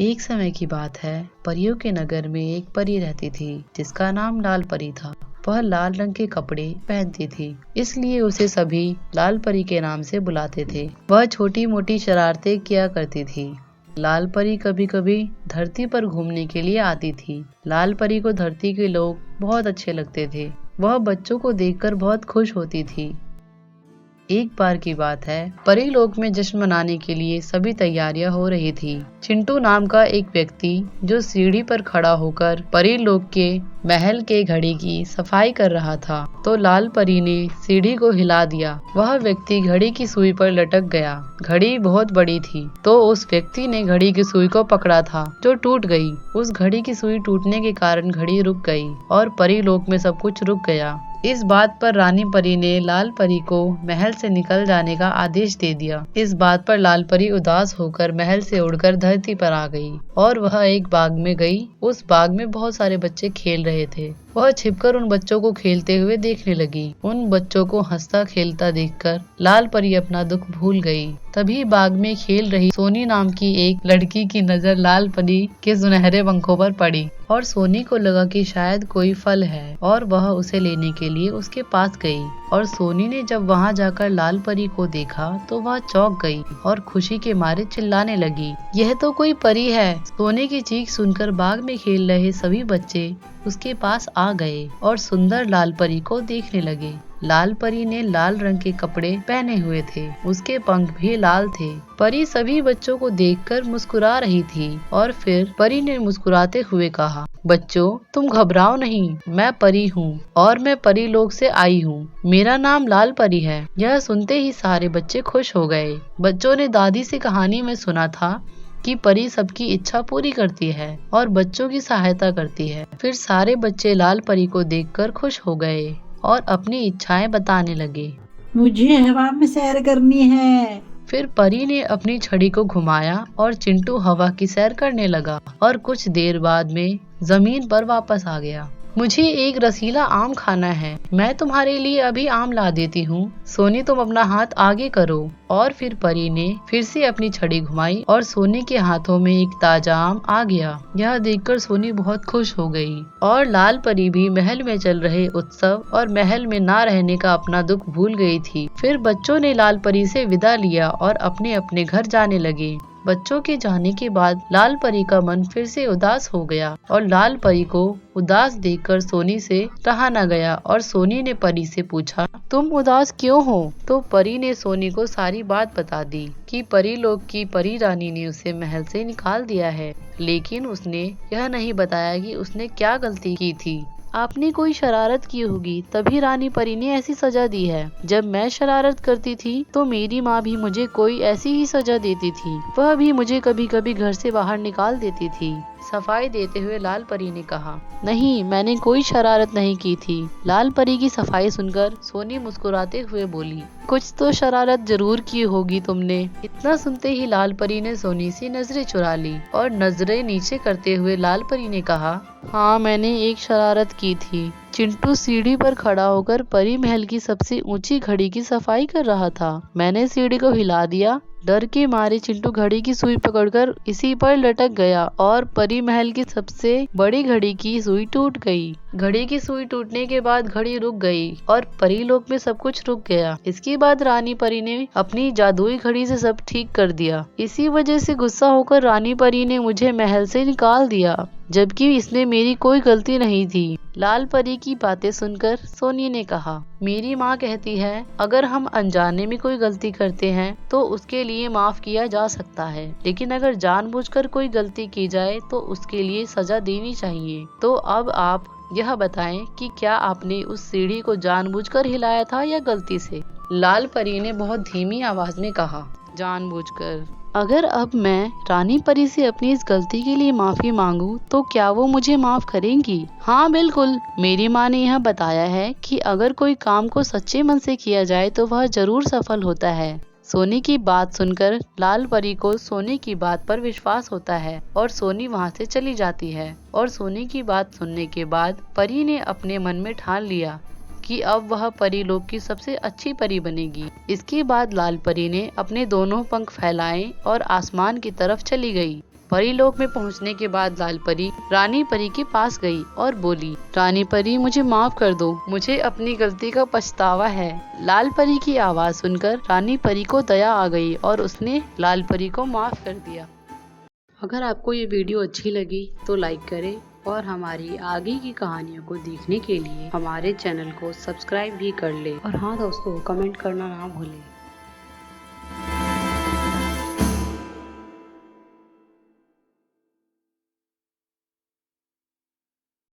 एक समय की बात है, परियों के नगर में एक परी रहती थी जिसका नाम लाल परी था। वह लाल रंग के कपड़े पहनती थी, इसलिए उसे सभी लाल परी के नाम से बुलाते थे। वह छोटी मोटी शरारतें किया करती थी। लाल परी कभी कभी धरती पर घूमने के लिए आती थी। लाल परी को धरती के लोग बहुत अच्छे लगते थे। वह बच्चों को देखकर बहुत खुश होती थी। एक बार की बात है, परी लोक में जश्न मनाने के लिए सभी तैयारियां हो रही थी। चिंटू नाम का एक व्यक्ति जो सीढ़ी पर खड़ा होकर परी लोक के महल के घड़ी की सफाई कर रहा था, तो लाल परी ने सीढ़ी को हिला दिया। वह व्यक्ति घड़ी की सुई पर लटक गया। घड़ी बहुत बड़ी थी, तो उस व्यक्ति ने घड़ी की सुई को पकड़ा था, जो टूट गई। उस घड़ी की सुई टूटने के कारण घड़ी रुक गई और परी लोक में सब कुछ रुक गया। इस बात पर रानी परी ने लाल परी को महल से निकल जाने का आदेश दे दिया। इस बात पर लाल परी उदास होकर महल से उड़कर धरती पर आ गई और वह एक बाग में गई। उस बाग में बहुत सारे बच्चे खेल रहे थे। वह छिपकर उन बच्चों को खेलते हुए देखने लगी। उन बच्चों को हंसता खेलता देखकर लाल परी अपना दुख भूल गई। तभी बाग में खेल रही सोनी नाम की एक लड़की की नजर लाल परी के सुनहरे पंखों पर पड़ी और सोनी को लगा कि शायद कोई फल है और वह उसे लेने के लिए उसके पास गई। और सोनी ने जब वहां जाकर लाल परी को देखा तो वह चौंक गई और खुशी के मारे चिल्लाने लगी, यह तो कोई परी है। सोनी की चीख सुनकर बाग में खेल रहे सभी बच्चे उसके पास आ गए और सुंदर लाल परी को देखने लगे। लाल परी ने लाल रंग के कपड़े पहने हुए थे, उसके पंख भी लाल थे। परी सभी बच्चों को देखकर मुस्कुरा रही थी और फिर परी ने मुस्कुराते हुए कहा, बच्चों तुम घबराओ नहीं, मैं परी हूँ और मैं परी लोक से आई हूँ। मेरा नाम लाल परी है। यह सुनते ही सारे बच्चे खुश हो गए। बच्चों ने दादी से कहानी में सुना था कि परी सबकी इच्छा पूरी करती है और बच्चों की सहायता करती है। फिर सारे बच्चे लाल परी को देखकर खुश हो गए और अपनी इच्छाएं बताने लगे। मुझे हवा में सैर करनी है। फिर परी ने अपनी छड़ी को घुमाया और चिंटू हवा की सैर करने लगा और कुछ देर बाद में जमीन पर वापस आ गया। मुझे एक रसीला आम खाना है, मैं तुम्हारे लिए अभी आम ला देती हूँ। सोनी तुम अपना हाथ आगे करो। और फिर परी ने फिर से अपनी छड़ी घुमाई और सोनी के हाथों में एक ताजा आम आ गया। यह देखकर सोनी बहुत खुश हो गई और लाल परी भी महल में चल रहे उत्सव और महल में ना रहने का अपना दुख भूल गई थी। फिर बच्चों ने लाल परी से विदा लिया और अपने अपने घर जाने लगे। बच्चों के जाने के बाद लाल परी का मन फिर से उदास हो गया और लाल परी को उदास देखकर सोनी से रहा न गया और सोनी ने परी से पूछा, तुम उदास क्यों हो? तो परी ने सोनी को सारी बात बता दी कि परी लोक की परी रानी ने उसे महल से निकाल दिया है, लेकिन उसने यह नहीं बताया कि उसने क्या गलती की थी। आपने कोई शरारत की होगी, तभी रानी परी ने ऐसी सजा दी है। जब मैं शरारत करती थी तो मेरी माँ भी मुझे कोई ऐसी ही सजा देती थी। वह भी मुझे कभी कभी घर से बाहर निकाल देती थी। सफाई देते हुए लाल परी ने कहा, नहीं, मैंने कोई शरारत नहीं की थी। लाल परी की सफाई सुनकर सोनी मुस्कुराते हुए बोली, कुछ तो शरारत जरूर की होगी तुमने। इतना सुनते ही लाल परी ने सोनी से नजरें चुरा ली और नजरें नीचे करते हुए लाल परी ने कहा, हाँ, मैंने एक शरारत की थी। चिंटू सीढ़ी पर खड़ा होकर परी महल की सबसे ऊंची घड़ी की सफाई कर रहा था। मैंने सीढ़ी को हिला दिया। डर के मारे चिंटू घड़ी की सुई पकड़कर इसी पर लटक गया और परी महल की सबसे बड़ी घड़ी की सुई टूट गई। घड़ी की सुई टूटने के बाद घड़ी रुक गई और परी लोक में सब कुछ रुक गया। इसके बाद रानी परी ने अपनी जादुई घड़ी से सब ठीक कर दिया। इसी वजह से गुस्सा होकर रानी परी ने मुझे महल से निकाल दिया, जबकि इसमें मेरी कोई गलती नहीं थी। लाल परी की बातें सुनकर सोनी ने कहा, मेरी माँ कहती है अगर हम अनजाने में कोई गलती करते हैं तो उसके लिए माफ किया जा सकता है, लेकिन अगर जानबूझकर कोई गलती की जाए तो उसके लिए सजा देनी चाहिए। तो अब आप यह बताएं कि क्या आपने उस सीढ़ी को जानबूझकर हिलाया था या गलती से? लाल परी ने बहुत धीमी आवाज में कहा, जानबूझकर। अगर अब मैं रानी परी से अपनी इस गलती के लिए माफी मांगू तो क्या वो मुझे माफ करेंगी? हाँ बिल्कुल, मेरी माँ ने यह बताया है कि अगर कोई काम को सच्चे मन से किया जाए तो वह जरूर सफल होता है। सोनी की बात सुनकर लाल परी को सोनी की बात पर विश्वास होता है और सोनी वहाँ से चली जाती है। और सोनी की बात सुनने के बाद परी ने अपने मन में ठान लिया कि अब वह परी लोक की सबसे अच्छी परी बनेगी। इसके बाद लाल परी ने अपने दोनों पंख फैलाए और आसमान की तरफ चली गई। परी लोक में पहुंचने के बाद लाल परी रानी परी के पास गई और बोली, रानी परी मुझे माफ कर दो, मुझे अपनी गलती का पछतावा है। लाल परी की आवाज सुनकर रानी परी को दया आ गई और उसने लाल परी को माफ कर दिया। अगर आपको ये वीडियो अच्छी लगी तो लाइक करें और हमारी आगे की कहानियों को देखने के लिए हमारे चैनल को सब्सक्राइब भी कर ले। और हाँ दोस्तों, कमेंट करना ना भूलें।